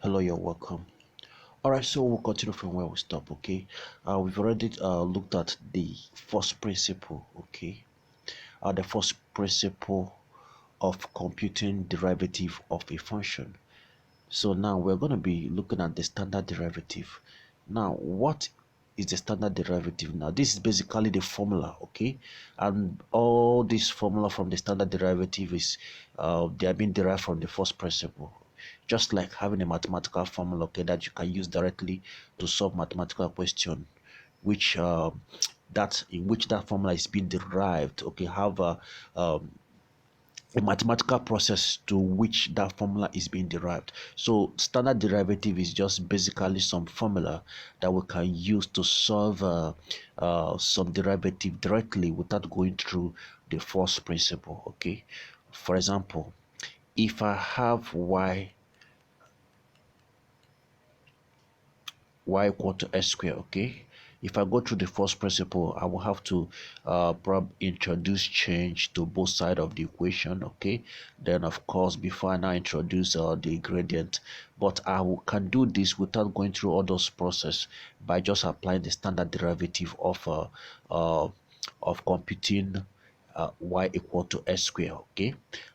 Hello, you're welcome. All right, so we'll continue from where we stop. Okay, we've already looked at the first principle. Okay, the first principle of computing derivative of a function. So now we're going to be looking at the standard derivative. Now, what is the standard derivative? Now, this is basically the formula. Okay, and all this formula from the standard derivative is they are being derived from the first principle, just like having a mathematical formula, okay, that you can use directly to solve mathematical question, which that in which that formula is being derived. Okay, have a mathematical process to which that formula is being derived. So standard derivative is just basically some formula that we can use to solve some derivative directly without going through the first principle. Okay, for example, if I have y equal to s squared, okay, if I go through the first principle, I will have to probably introduce change to both sides of the equation. Okay, then of course before I now introduce the gradient, but can do this without going through all those process by just applying the standard derivative of computing y equal to s squared. Okay,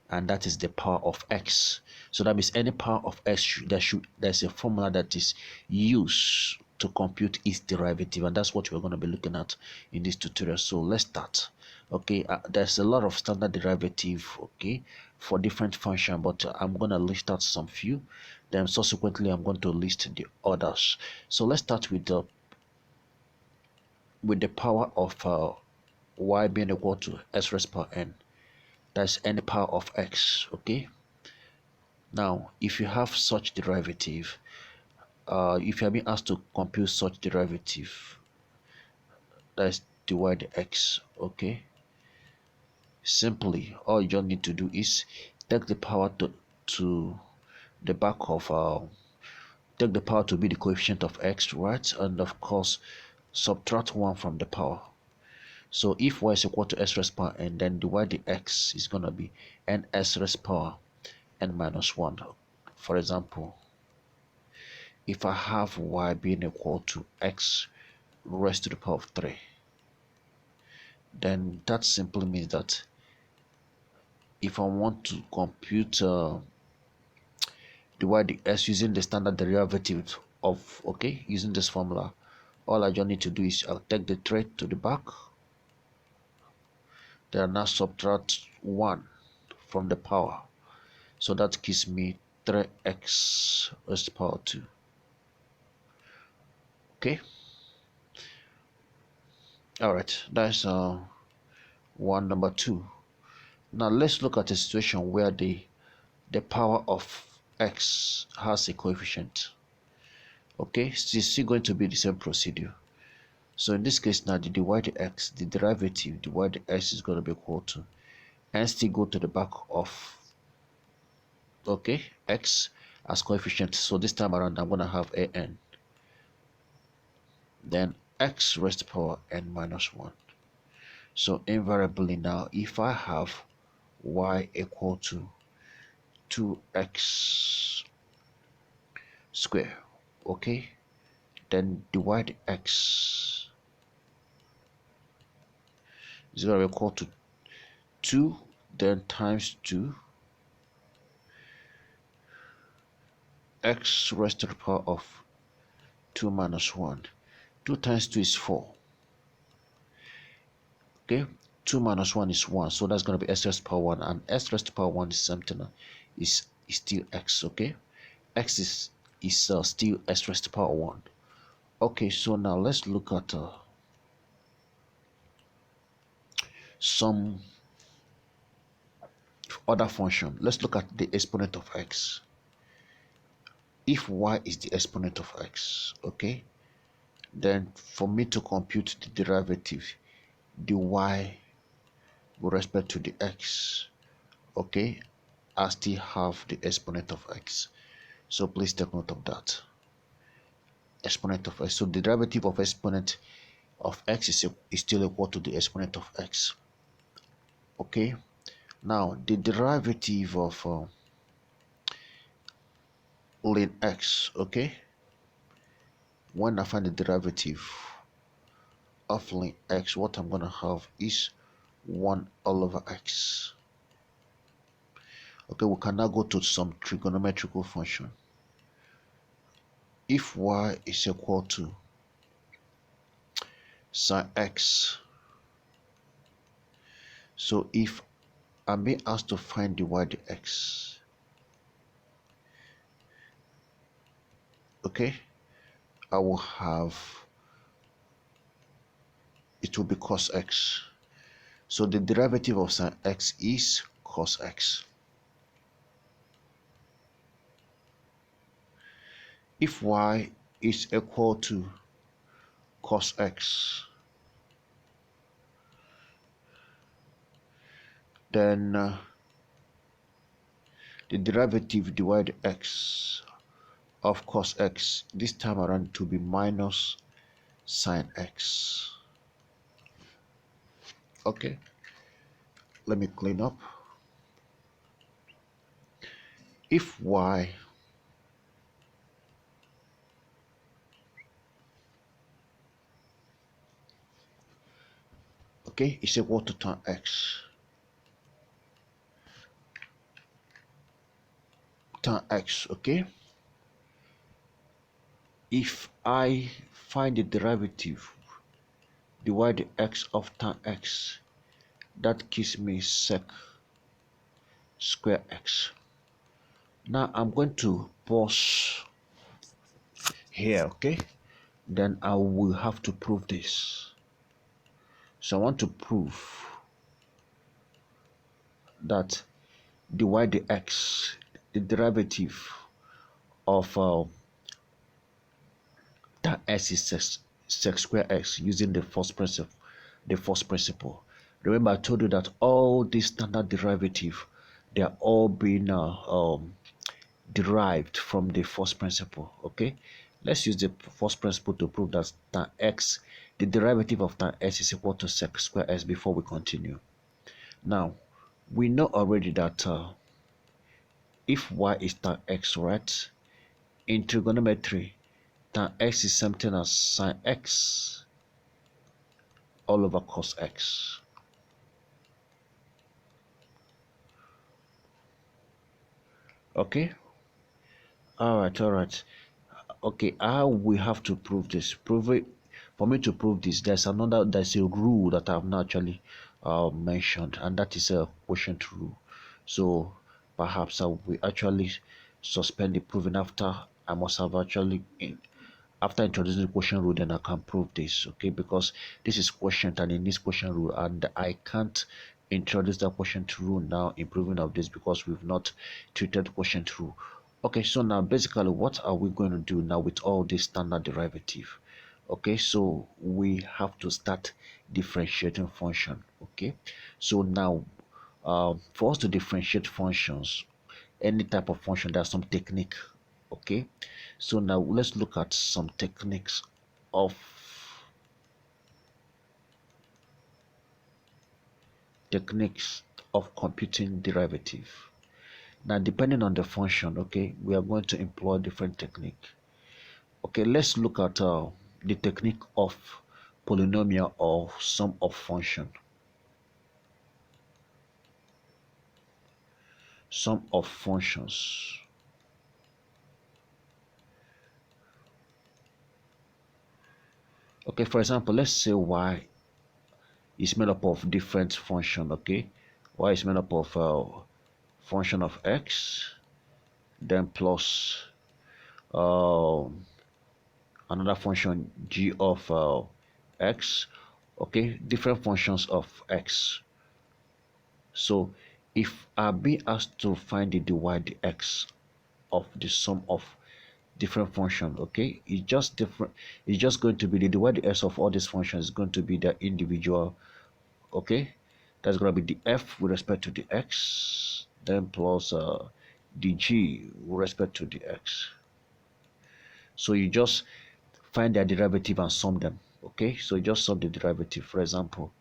and that is the power of x. So that means any power of x, there's a formula that is used to compute its derivative, and that's what we're going to be looking at in this tutorial. So let's start. Okay, there's a lot of standard derivative, okay, for different function, but I'm going to list out some few, then subsequently I'm going to list the others. So let's start with the power of y being equal to s raised power n. That's any power of x. Okay, now if you have such derivative, if you are being asked to compute such derivative, that's dy dx. Okay, simply all you just need to do is take the power to the back of take the power to be the coefficient of x, right? And of course subtract 1 from the power. So if y is equal to s raised power n, then dy dx is going to be ns raised power n minus 1. For example, if I have y being equal to x raised to the power of 3, then that simply means that if I want to compute dy dx using the standard derivative of, okay, using this formula, all I just need to do is I'll take the 3 to the back, then now subtract 1 from the power. So that gives me 3x raised to the power 2. Okay, all right, that's one. Number 2, now let's look at a situation where the power of x has a coefficient. Okay, so it's still going to be the same procedure. So in this case now, the dy dx, the derivative dy dx is going to be equal to, and still go to the back of, okay, x as coefficient. So this time around I'm going to have an, then x raised to the power n minus 1. So invariably now, if I have y equal to 2x squared, okay, then dy dx is going to be equal to 2, then times 2 x raised to the power of 2 minus 1. 2 times 2 is 4. Okay, 2 minus 1 is 1, so that's going to be s raised to the power 1, and s raised to the power 1 is something is still x. Okay, x is still s raised to the power 1. Okay, so now let's look at some other function. Let's look at the exponent of x. If y is the exponent of x, okay, then for me to compute the derivative dy with respect to the x, okay, I still have the exponent of x. So please take note of that. Exponent of x. So the derivative of exponent of x is still equal to the exponent of x. Okay, now the derivative of ln x, okay? When I find the derivative of ln x, what I'm gonna have is 1 all over x. Okay, we can now go to some trigonometrical function. If y is equal to sine x, so if I'm being asked to find the y dx, okay, I will have, it will be cos x. So the derivative of sine x is cos x. If y is equal to cos x, then the derivative divided x of cos x, this time around to be minus sine x. Okay, let me clean up. If y okay is equal to tan x, okay, if I find the derivative divide the x of tan x, that gives me sec square x. Now I'm going to pause here, okay? Then I will have to prove this. So I want to prove that dy dx, the derivative of tan x is sec square x using the first principle. Remember, I told you that all these standard derivative, they are all being derived from the first principle. Okay, let's use the first principle to prove that tan x, the derivative of tan x is equal to sec square x before we continue. Now, we know already that if y is tan x, right, in trigonometry, tan x is something as sine x all over cos x. Okay, all right. Okay, how we have to prove this? Prove it. For me to prove this, there's a rule that I've not actually mentioned, and that is a quotient rule. So perhaps I will actually suspend the proving after I must have actually after introducing the quotient rule, then I can prove this. Okay, because this is quotient and in this quotient rule, and I can't introduce the quotient rule now in proving of this because we've not treated quotient rule. Okay, so now basically what are we going to do now with all this standard derivative? Okay, so we have to start differentiating function. Okay, so now for us to differentiate functions, any type of function, there's some technique. Okay, so now let's look at some of techniques of computing derivative. Now depending on the function, okay, we are going to employ different technique. Okay, let's look at the technique of polynomial or sum of function. Sum of functions. Okay, for example, let's say y is made up of different function. Okay, y is made up of function of x, then plus another function g of x. Okay, different functions of x. So if I be asked to find the dy dx of the sum of different function, okay, it's just going to be the dy dx of all these functions is going to be the individual. Okay, that's going to be the f with respect to the x, then plus the g with respect to the x. So you just find their derivative and sum them. Okay, so you just sum the derivative. For example,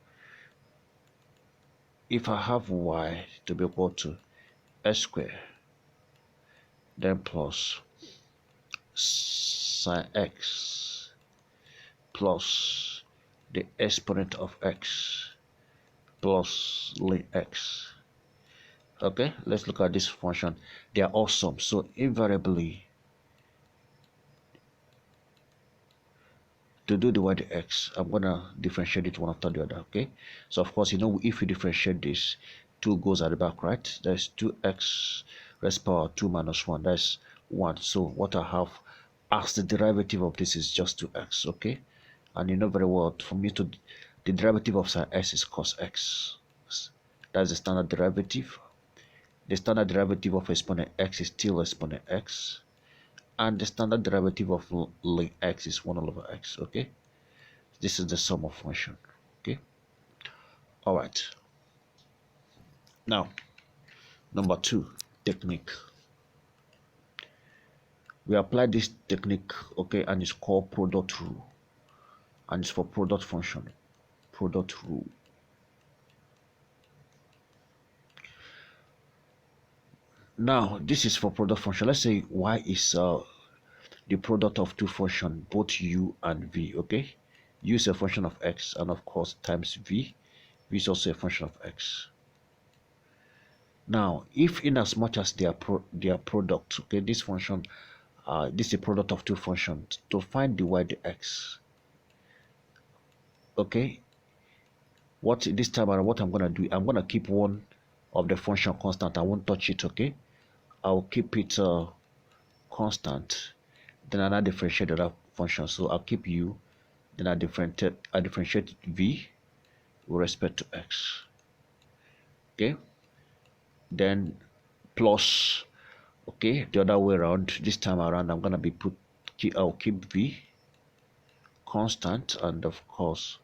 if I have y to be equal to s squared, then plus sine x plus the exponent of x plus ln x. Okay, let's look at this function. They are all sums, so invariably to do the y dx, I'm gonna differentiate it one after the other. Okay, so of course, you know, if you differentiate this, 2 goes at the back, right? That's 2x raised power 2 minus 1, that's 1. So what I have as the derivative of this is just 2x. Okay, and you know very well, for me to the derivative of sine x is cos x. That's the standard derivative. The standard derivative of exponent x is still exponent x, and the standard derivative of ln x is 1 over x. Okay, this is the sum of function. Okay, all right. Now, number 2 technique. We apply this technique, okay, and it's called product rule, and it's for product function. Product rule. Now, this is for product function. Let's say y is the product of two functions, both u and v. Okay, u is a function of x, and of course times v. V is also a function of x. Now, if in as much as they are product, okay, this function, this is a product of two functions, to find the y dx. Okay, what this time around, what I'm gonna do, I'm gonna keep one of the function constant. I won't touch it. Okay, I'll keep it constant. Then I'll differentiate the other function. So I'll keep u, then I differentiate v with respect to x. Okay, then plus, okay, the other way around. This time around, I'm gonna I'll keep v constant, and of course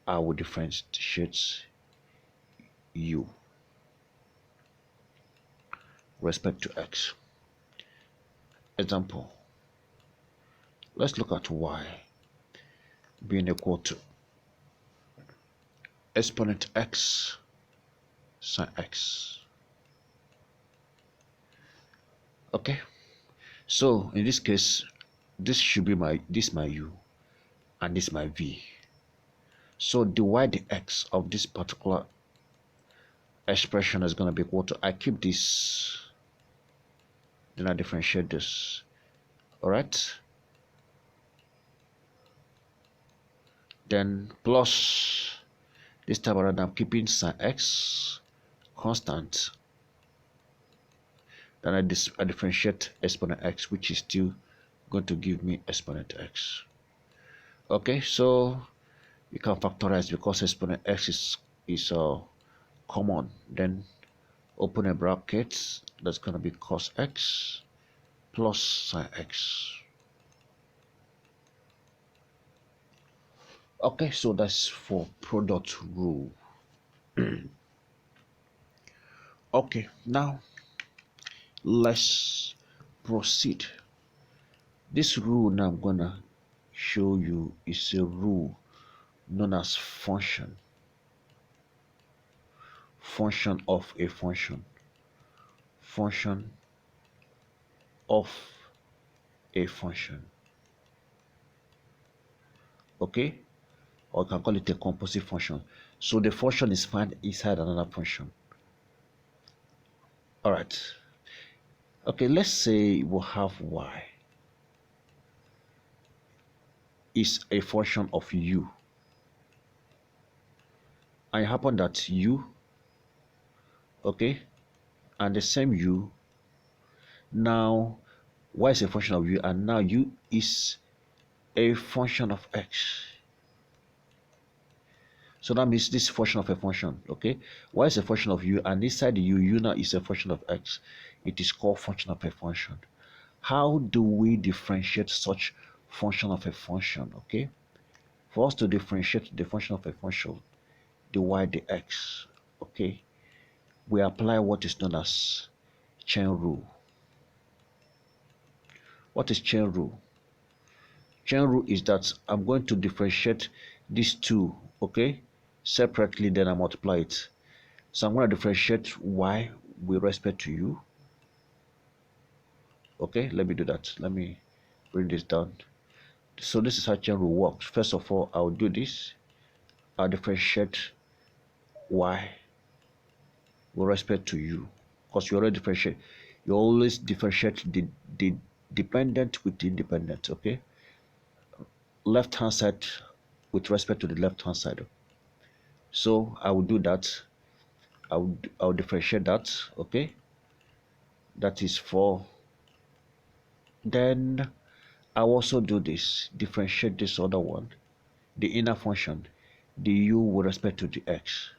I will differentiate u respect to x. Example, let's look at y being equal to exponent x sine x. Okay, so in this case, this should be my u and this my v. So the y dx of this particular expression is going to be equal to, I keep this, then I differentiate this. All right, then plus this time around, I'm keeping sine x constant, then I differentiate exponent x, which is still going to give me exponent x. Okay, so you can factorize because exponent x is common. Then open a bracket, that's going to be cos x plus sine x. Okay, so that's for product rule. Okay, now let's proceed. This rule now I'm gonna show you is a rule known as function of a function of a function. Okay, or you can call it a composite function. So the function is found inside another function. All right, okay, let's say we'll have y is a function of u, and it happened that u, okay, and the same u, now y is a function of u, and now u is a function of x. So that means this function of a function, okay, y is a function of u, and inside the u now is a function of x. It is called function of a function. How do we differentiate such function of a function? Okay, for us to differentiate the function of a function, the y dx, okay, we apply what is known as chain rule. What is chain rule? Chain rule is that I'm going to differentiate these two, okay, separately, then I multiply it. So I'm going to differentiate y with respect to u. Okay, let me do that. Let me bring this down. So this is how chain rule works. First of all, I'll do this. I'll differentiate y with respect to u, because you already differentiate. You always differentiate the dependent with the independent. Okay, left hand side with respect to the left hand side. So I will do that. I'll differentiate that. Okay, that is 4. Then I'll also do this, differentiate this other one, the inner function, the u with respect to the x.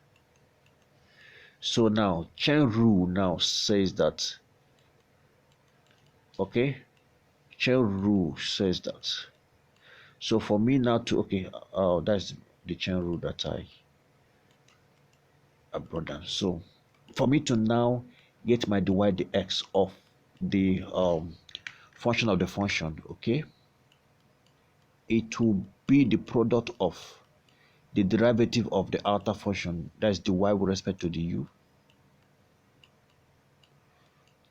So now chain rule now says that, okay, chain rule says that. So for me now to, okay, that's the chain rule that I brought down. So for me to now get my dy dx of the function of the function, okay, it will be the product of the derivative of the outer function, that's the y with respect to the u,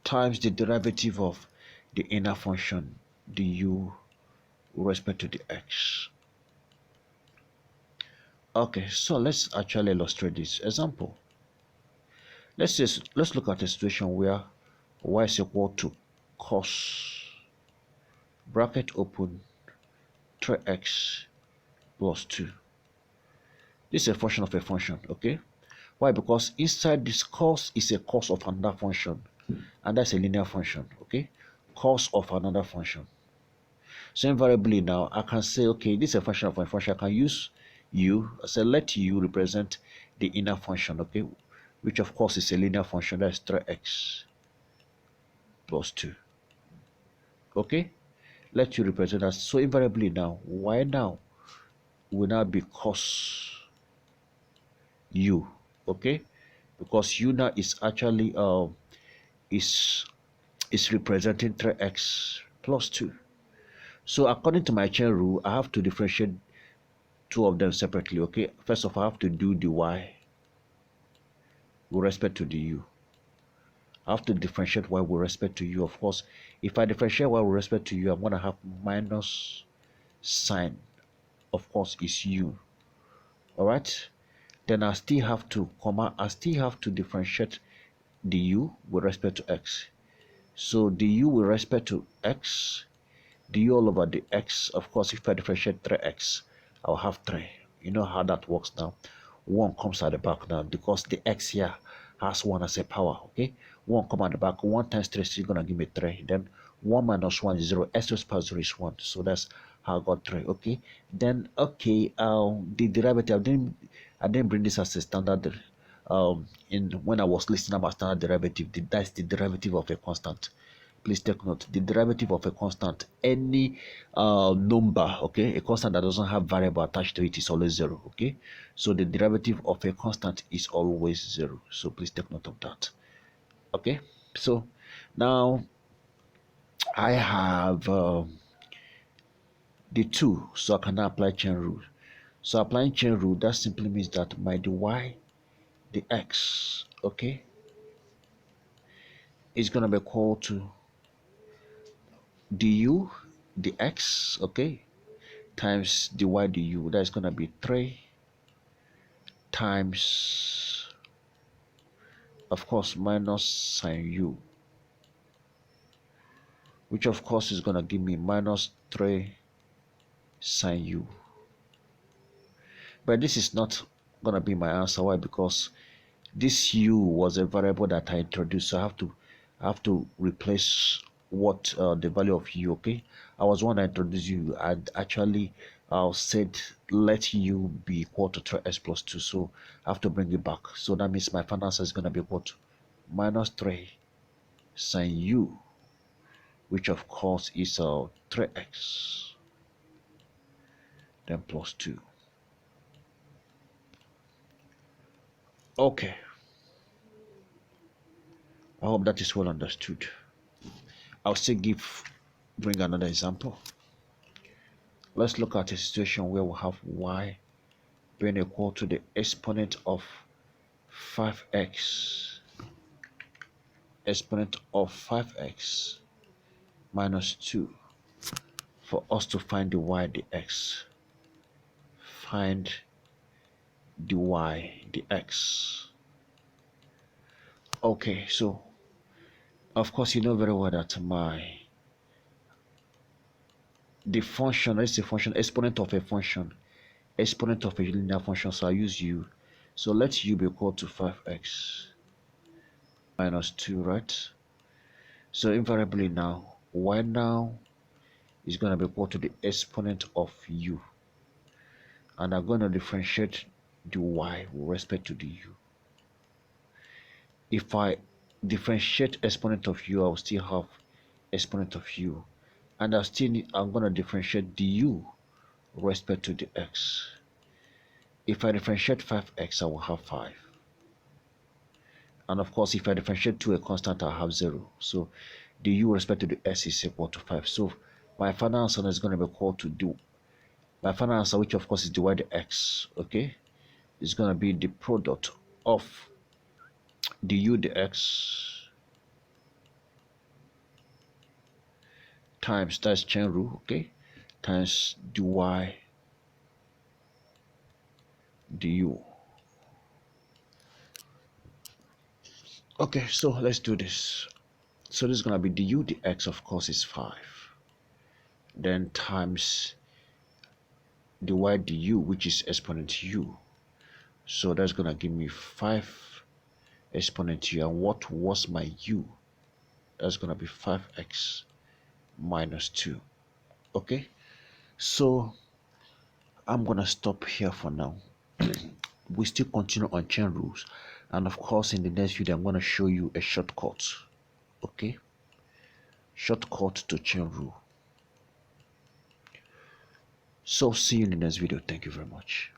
times the derivative of the inner function, the u with respect to the x. Okay, so let's actually illustrate this example. Let's look at a situation where y is equal to cos bracket open 3x plus 2. This is a function of a function, okay? Why? Because inside this cos is a cos of another function, and that's a linear function, okay? Cos of another function. So invariably now I can say, okay, this is a function of my function. I can use u. I say let u represent the inner function, okay, which of course is a linear function. That's 3x plus 2. Okay, let u represent that. So invariably now y now will now be cos u, okay, because u now is actually is representing 3x plus 2. So according to my chain rule, I have to differentiate two of them separately, okay? First of all, I have to do the y with respect to the u. I have to differentiate y with respect to u. Of course, if I differentiate y with respect to u, I'm going to have minus sign, of course, is u. All right? Then I still have to, I still have to differentiate the u with respect to x. So the u with respect to x, the u all over the x, of course, if I differentiate 3x, I'll have 3. You know how that works now. 1 comes at the back now because the x here has 1 as a power, okay? 1 come at the back, 1 times 3 is still gonna give me 3. Then 1 minus 1 is 0, x raised power 0 is 1. So that's how I got 3, okay? Then, okay, the derivative, I didn't bring this as a standard, in when I was listing about standard derivative, that's the derivative of a constant. Please take note, the derivative of a constant, any number, okay, a constant that doesn't have variable attached to it is always 0, okay? So the derivative of a constant is always 0. So please take note of that, okay? So now I have the 2, so I can now apply chain rule. So applying chain rule, that simply means that my dy the x, okay, is going to be equal to du the x, okay, times dy du. That's going to be 3 times, of course, minus sine u, which of course is going to give me minus 3 sine u. But this is not going to be my answer. Why? Because this u was a variable that I introduced, so I have to replace what the value of u, okay? I was one that introduced u. I actually said let u be equal to 3x plus 2, so I have to bring it back. So that means my final answer is going to be equal to minus 3 sine u, which of course is 3x then plus 2. Okay, I hope that is well understood. I'll still bring another example. Let's look at a situation where we have y being equal to the exponent of 5x minus 2. for us to find the y, the x. Find the y, the x. Okay, so of course you know very well that the function, let's say function, exponent of a function, exponent of a linear function, so I use u. So let u be equal to 5x minus 2, right? So invariably now, y now is going to be equal to the exponent of u. And I'm going to differentiate the y with respect to the u. If I differentiate exponent of u, I'll still have exponent of u. And I'm going to differentiate the u with respect to the x. If I differentiate 5x, I will have 5. And of course, if I differentiate to a constant, I'll have 0. So the u with respect to the s is equal to 5. So my final answer is going to be equal to my final answer, which of course is dy dx, okay, is going to be the product of the u dx times, that's chain rule, okay, times dy du. Okay, so let's do this. So this is going to be du dx, of course, is 5. Then times dy du, which is exponent u. So that's going to give me 5 exponent u. And what was my u? That's going to be 5x minus 2. Okay, so I'm going to stop here for now. We still continue on chain rules. And of course, in the next video, I'm going to show you a shortcut. Okay, shortcut to chain rule. So see you in the next video. Thank you very much.